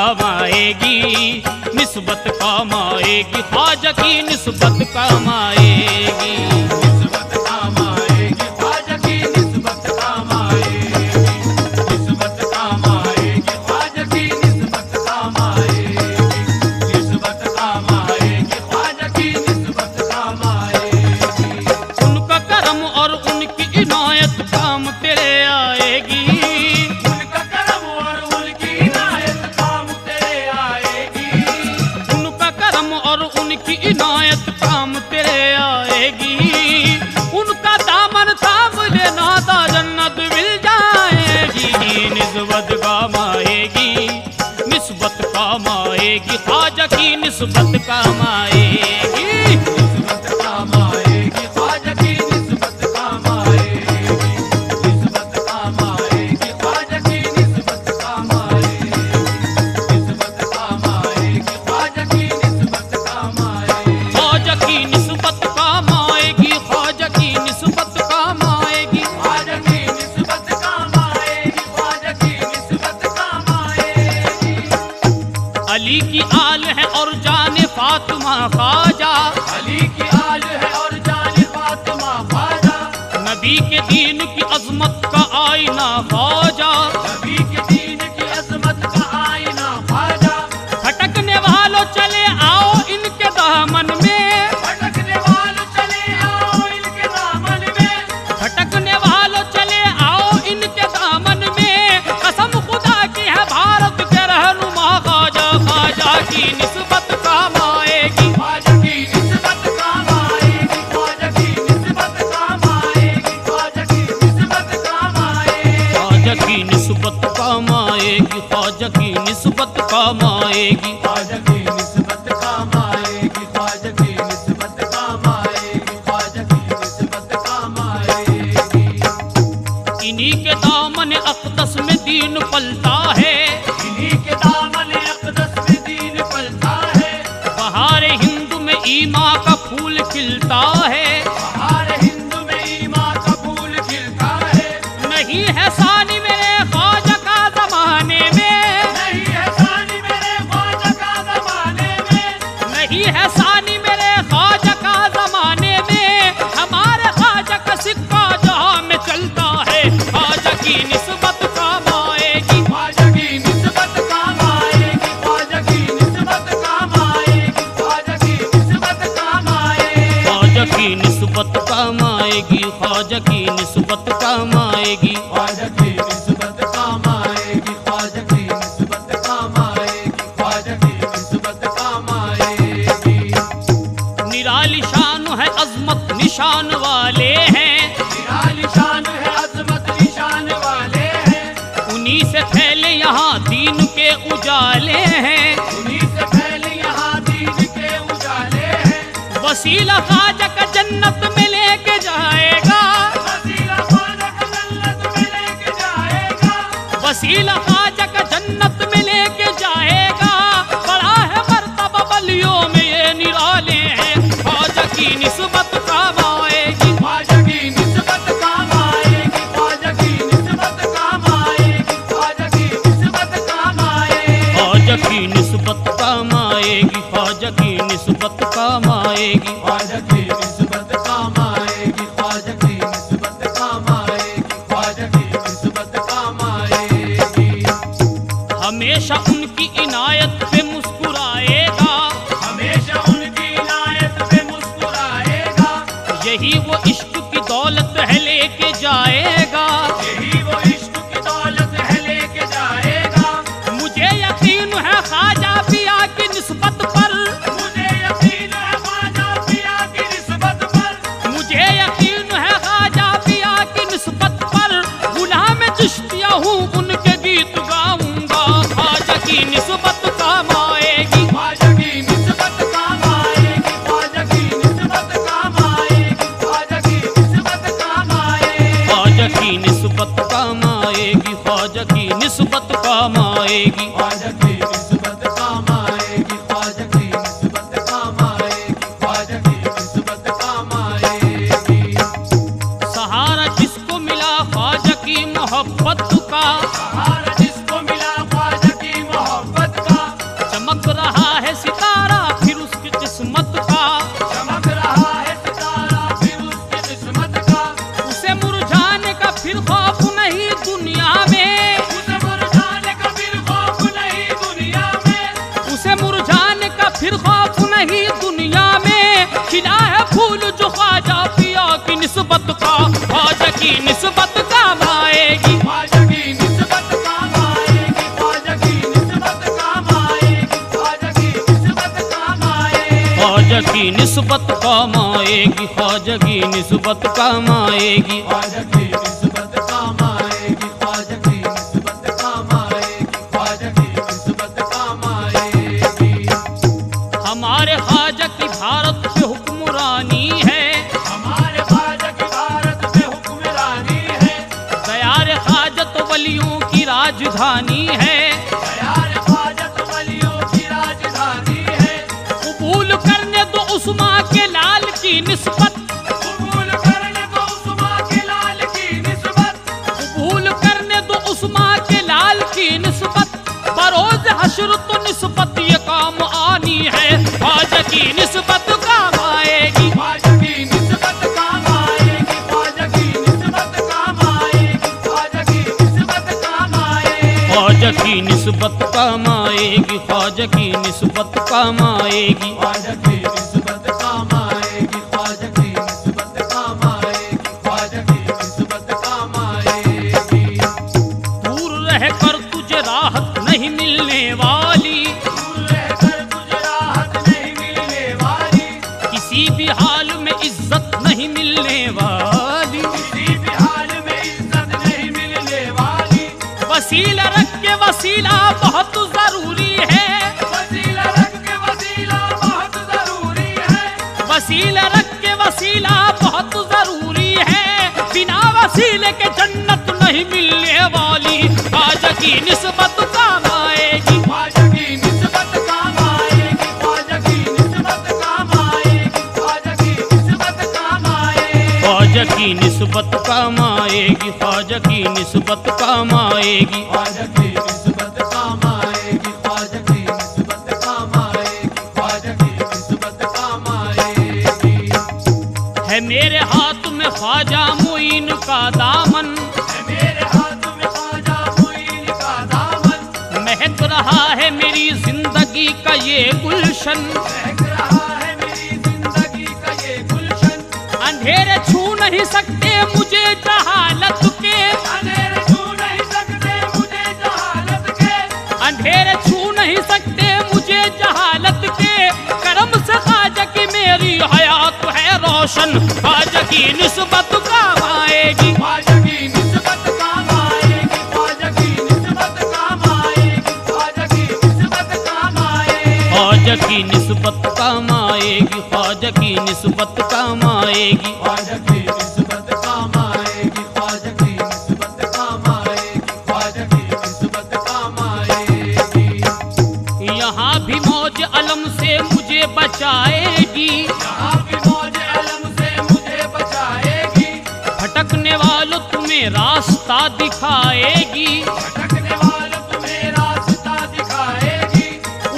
काम आएगी, निस्बत काम आएगी, ख्वाजा की निस्बत काम आएगी। निस्बत काम आएगी, ख्वाजा की निस्बत काम आएगी, निस्बत काम आएगी, ख्वाजा की निस्बत काम आएगी, निस्बत काम आएगी, ख्वाजा की निस्बत काम आएगी। उनका करम और उनकी इनायत काम तेरे आएगी, उनका करम और उनकी इनायत काम तेरे आएगी, उनका करम और उनकी इनायत काम तेरे आएगी। उनका दामन थाम लेना था जन्नत मिल जाएगी। निस्बत काम आएगी, निस्बत काम आएगी, ख्वाजा की निस्बत काम आएगी। निस्बत काम आएगी, ख्वाजा की निस्बत काम आएगी, निस्बत काम आएगी, ख्वाजा की निस्बत काम आएगी, निस्बत काम आएगी, ख्वाजा की निस्बत काम आएगी। ख्वाजा की निस्बत काम आएगी, ख्वाजा की निस्बत काम आएगी। ख्वाजा की निस्बत काम आएगी, ख्वाजा की निस्बत काम आएगी। अली की आल है और जाने फातिमा ख्वाजा, अली की आल है और जाने फातिमा ख्वाजा, नबी के दीन की अजमत का आईना ख्वाजा, नबी के दीन की अजमत का आईना ख्वाजा। भटकने वालों चले आओ इनके दामन में, भटकने वालों चले आओ इनके दामन में, भटकने वालों चले आओ इनके दामन में। कसम खुदा की है भारत के रहनुमा ख्वाजा, ख्वाजा की निस्बत काम आएगी। ख्वाजा की निस्बत काम आएगी, ख्वाजा की निस्बत काम आएगी, ख्वाजा की निस्बत काम आएगी, ख्वाजा की निस्बत काम आएगी, ख्वाजा की निस्बत काम आएगी। ख्वाजा की निस्बत काम आएगी, ख्वाजा की निस्बत काम आएगी, ख्वाजा की निस्बत काम आएगी। इन्हीं के दामन अक़दस में दीन पलता है, इन्हीं के दामन अक़दस में दीन पलता है, बहार हिंद में ईमा का फूल खिलता है। बहार हिंद में ईमान का फूल खिलता है। नहीं है सानी मेरे ख्वाजा का जमाने में, नहीं है सानी मेरे ख्वाजा का ज़माने में, नहीं है सानी मेरे ख्वाजा का जमाने में। हमारे ख्वाजा का सिक्का जहां में चलता है, ख्वाजा की निस्बत काम आएगी। ख्वाजा की निस्बत काम आएगी, ख्वाजा की निस्बत काम आएगी, ख्वाजा की निस्बत काम आएगी, ख्वाजा की निस्बत काम आएगी, ख्वाजा की निस्बत काम आएगी। ख्वाजा की निस्बत काम आएगी, ख्वाजा की निस्बत काम आएगी, ख्वाजा की निस्बत काम आएगी। निराली शान है अजमत निशान वाले हैं, निराली शान है अजमत निशान वाले हैं, उन्हीं से फैले यहाँ दीन के उजाले हैं। उन्हीं से पहले यहाँ दीन के उजाले हैं। वसीला ख्वाजा का जन्नत में लेके जाएगा, वसीला ख्वाजा का जन्नत में लेके जाएगा, वसीला ख्वाजा का जन्नत में लेके जाएगा। बड़ा है मर्तबा बलियों में ये निराले हैं, ख्वाजा की निस्बत काम आएगी। ख्वाजा की निस्बत काम आएगी, ख्वाजा की निस्बत काम आएगी, ख्वाजा की निस्बत काम आएगी, ख्वाजा की निस्बत काम आएगी, ख्वाजा की निस्बत काम आएगी। ख्वाजा की निस्बत काम आएगी, ख्वाजा की निस्बत काम आएगी, ख्वाजा की निस्बत काम आएगी। हमेशा उनकी इनायत पे मुस्कुराएगा, हमेशा उनकी इनायत पे मुस्कुराएगा, यही वो इश्क की दौलत है लेके जाएगा। यही वो इश्क की दौलत है लेके जाएगा। मुझे यकीन है ख्वाजा पिया की निस्बत पर, मुझे यकीन है ख्वाजा पिया की निस्बत पर, मुझे यकीन है ख्वाजा पिया की निस्बत पर। गुलाम चिश्तिया हूँ उनके गीत गाऊंगा, ख्वाजा की निस्बत काम आएगी। ख्वाजा की निस्बत काम आएगी, ख्वाजा की निस्बत काम आएगी, ख्वाजा की निस्बत काम आएगी, ख्वाजा की निस्बत काम आएगी, ख्वाजा की निस्बत काम आएगी। ख्वाजा की निस्बत काम आएगी, ख्वाजा की निस्बत काम आएगी, ख्वाजा की निस्बत काम आएगी। सहारा जिसको मिला ख्वाजा की मोहब्बत का, सहारा जिसको मिला ख्वाजा की मोहब्बत का, निस्बत काम आएगी। ख्वाजा की निस्बत काम आएगी, ख्वाजा की निस्बत काम आएगी, ख्वाजा की निस्बत काम आएगी। ख्वाजा की निस्बत काम आएगी, ख्वाजा की निस्बत काम आएगी। ख्वाजा की निस्बत काम आएगी, ख्वाजा की निस्बत काम आएगी, ख्वाजा की निस्बत काम आएगी। हमारे ख्वाजा की भारत पे हुक्मरानी है, हमारे ख्वाजा की भारत में हुक्मरानी है, दयार ख्वाजा तो वलियों की राजधानी है। दयार ख्वाजा तो वलियों की राजधानी है। कबूल करने दो उस्मा के लाल की निस्बत, कबूल करने दो उस्मा के लाल की निस्बत, कबूल करने दो उस्मा के लाल की निस्बत। बरोज हश्र तो निस्बत ये काम आनी है, ख्वाजा की निस्बत काम आएगी। ख्वाजा की निस्बत काम आएगी, ख्वाजा की निस्बत काम आएगी, ख्वाजा की निस्बत काम आएगी। ख्वाजा की निस्बत काम आएगी, ख्वाजा की निस्बत काम आएगी। ख्वाजा की निस्बत काम आएगी, ख्वाजा की निस्बत काम आएगी, ख्वाजा की निस्बत काम आएगी। दूर रह कर तुझे राहत नहीं मिलने वाली, दूर रहकर तुझे राहत नहीं मिलने वाली, किसी भी हाल में इज्जत नहीं मिलने वाली। किसी भी हाल में इज्जत नहीं मिलने वाली। वसीला रख के वसीला बहुत जरूरी है, वसीला रख के वसीला बहुत जरूरी है, वसीला रख के वसीला बहुत जरूरी है। बिना वसीले के जन्नत नहीं मिलने वाली, ख्वाजा की निस्बत काम आएगी। ख्वाजा की निस्बत काम आएगी, ख्वाजा की निस्बत काम आएगी, ख्वाजा की निस्बत काम आएगी। ख्वाजा की निस्बत काम आएगी, ख्वाजा की निस्बत काम आएगी। ख्वाजा की निस्बत काम आएगी, ख्वाजा की निस्बत काम आएगी, ख्वाजा की निस्बत काम आएगी। है मेरे हाथ में ख्वाजा मुइन का दामन, है मेरे हाथ में ख्वाजा मुइन का दामन, महक रहा है मेरी जिंदगी का ये गुलशन। महक रहा है मेरी जिंदगी का ये गुलशन। अंधेरे छू नहीं सकते मुझे जहालत के, अंधेरे छू नहीं सकते मुझे जहालत के, अंधेरे छू नहीं सकते मुझे जहालत के। करम से ख्वाजा की मेरी हयात है रोशन, ख्वाजा की निस्बत काम आएगी। ख्वाजा की निस्बत काम आएगी, ख्वाजा की निस्बत काम आएगी, ख्वाजा की निस्बत काम आएगी। ख्वाजा की निस्बत काम आएगी, ख्वाजा की निस्बत काम आएगी। ख्वाजा की निस्बत काम आएगी, ख्वाजा की निस्बत काम आएगी, ख्वाजा की निस्बत काम आएगी। यहाँ भी मौज अलम से मुझे बचाएगी, यहाँ की मौज अलम से मुझे बचाएगी, भटकने वालों तुम्हें रास्ता दिखाएगी। भटकने वालों तुम्हें रास्ता दिखाएगी।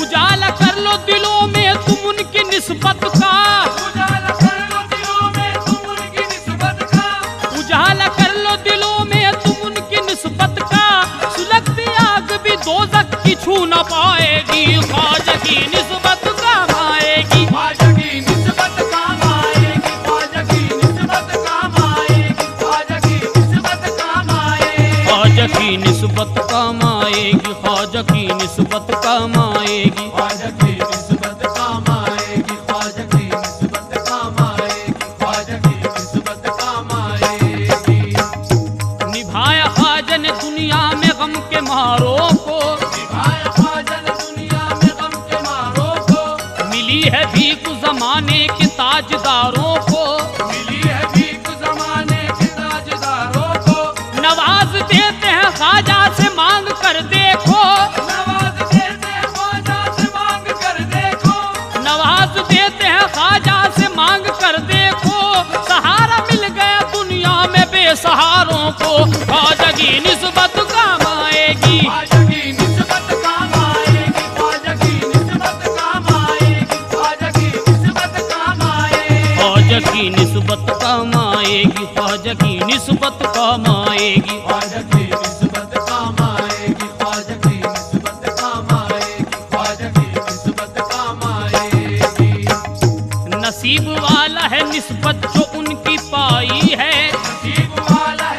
उजाला कर लो दिलों में तुम उनकी निस्बत का, उजाला कर लो दिलों में तुम उनकी निस्बत का, उजाला कर लो दिलों में तुम उनकी निस्बत का। सुलगती आग भी दोज़ख की छू न पाएगी, ख्वाजा की निस्बत काम आएगी। ख्वाजा की निस्बत काम आएगी, ख्वाजा की निस्बत काम आएगी, ख्वाजा की निस्बत काम आएगी। ख्वाजा की निस्बत काम आएगी, ख्वाजा की निस्बत काम आएगी। ख्वाजा की निस्बत काम आएगी, ख्वाजा की निस्बत काम आएगी, ख्वाजा की निस्बत काम आएगी। निभाया ख्वाजा ने दुनिया में गम के मारों को, निभाया ख्वाजा ने दुनिया में गम के मारों को, मिली है भीख जमाने के ताजदारों को। मिली है भीख जमाने के ताजदारों को। नवाज देते हैं ख्वाजा से मांग कर देखो, नवाज देते हैं ख्वाजा से मांग कर देखो, नवाज देते हैं ख्वाजा से मांग कर देखो। सहारा मिल गया दुनिया में बेसहारों को, ख्वाजा की निस्बत काम आएगी। ख्वाजा की निस्बत काम आएगी, ख्वाजा की निस्बत काम आएगी, ख्वाजा की निस्बत काम आएगी। ख्वाजा की निस्बत काम आएगी, ख्वाजा की निस्बत काम आएगी। ख्वाजा की निस्बत काम आएगी, ख्वाजा की निस्बत काम आएगी, ख्वाजा की निस्बत काम आएगी। नसीब वाला है निस्बत जो उनकी पाई है, नसीब वाला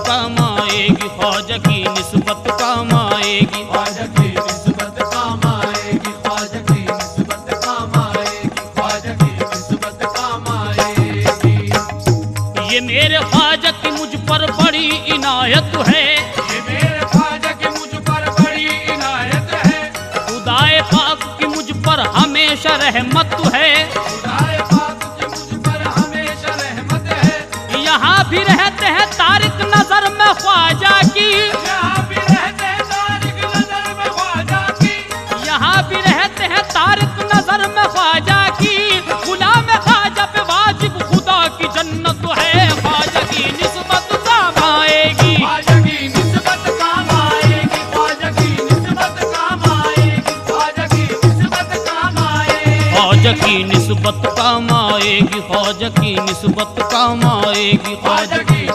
काम आएगी, ख्वाजा की निस्बत काम आएगी। ख्वाजा की निस्बत काम आएगी, ख्वाजा की निस्बत काम आएगी, ख्वाजा की निस्बत काम आएगी। ये मेरे ख्वाजा की मुझ पर बड़ी इनायत है, ये मेरे ख्वाजा की मुझ पर बड़ी इनायत है, खुदाए पाक की मुझ पर हमेशा रहमत है। खुदाए पाक की मुझ पर हमेशा रहमत है। यहाँ भी रहते हैं तारिक नजर में ख्वाजा की, यहाँ भी रहते हैं तारिक नजर में ख्वाजा की, यहाँ भी रहते हैं तारिक नजर में ख्वाजा की। गुलाम ख्वाजा पे वाजिब खुदा की जन्नत है, ख्वाजा की निस्बत काम आएगी। ख्वाजा की निस्बत काम आएगी, ख्वाजा की निस्बत काम आएगी, ख्वाजा की निस्बत काम आएगी। ख्वाजा की निस्बत काम आएगी, ख्वाजा की निस्बत काम आएगी, ख्वाजा ख्वाजा की